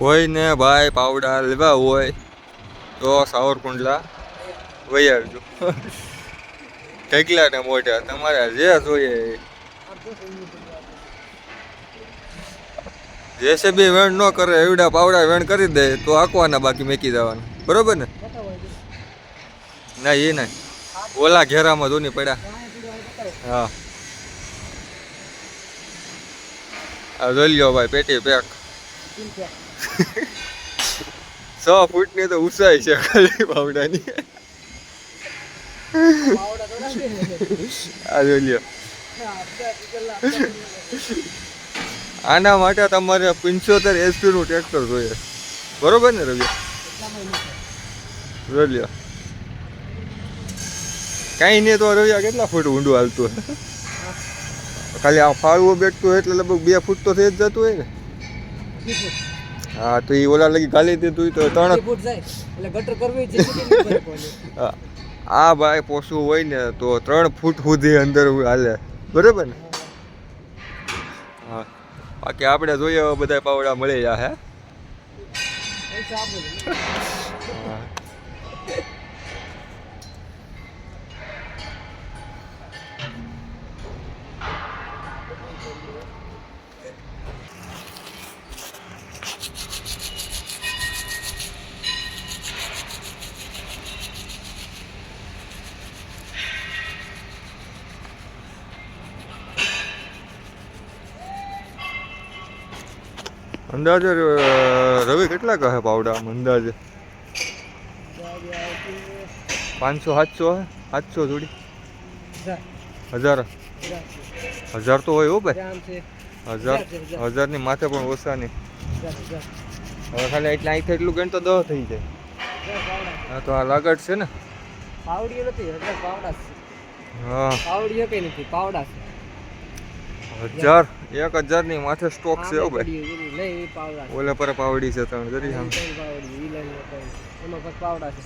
કોઈ ને ભાઈ પાવડા લેવા હોય તો સાવરકુંડલા વહી આવજો. ઢગલા ને મોઢા તમારે જે જોઈએ જેસીબી વેણ ન કરે એવડા પાવડા વેણ કરી દે તો આંકવાના બાકી મેકી દેવાના બરોબર ને. ના એ નહીં ઓલા ઘેરામાં ધોની પડ્યા. હા આ જોઈ લ્યો ભાઈ પેટી પેક 100 ફૂટની તો ઉસાઈ છે ખાલી પાવડાની. આ જોઈ લ્યો આના માટે તમારે 75 HP નું ટ્રેક્ટર જોઈએ બરોબર ને રવિ. જોઈ લ્યો કાંઈ નહીં તો રવિયા કેટલા ફૂટ ઊંડું હાલતું હોય ખાલી આ ફાળવું બેઠતું હોય એટલે લગભગ 2 ફૂટ તો થઈ જ જતું હોય ને. હા તો એ ઓલા લગી ગાલી દીધું તો 3 ફૂટ જાય એટલે ગટર કરવી છે. આ ભાઈ પોસવું હોય ને તો 3 ફૂટ સુધી અંદર હાલે બરાબર ને. હા બાકી આપણે જોઈએ બધા પાવડા મળી જાય. હા અંદાજે રવિ કેટલા કહે પાવડા અંદાજે 500 700 જોડી 1000 તો હોય હો ભાઈ. 1000 ની માથે પણ ઓછા નહીં. હવે ખાલી એટલે અહીં એટલું ગણ તો 10 થઈ જાય. હા તો આ લાગટ છે ને પાવડી નથી પાવડા. હા પાવડી કઈ નથી પાવડા 1000 ની માથે સ્ટોક છે હો ભાઈ. ઓલે પર પાવડી છે 3 જરી આમ પાવડી એમાં પાવડા છે.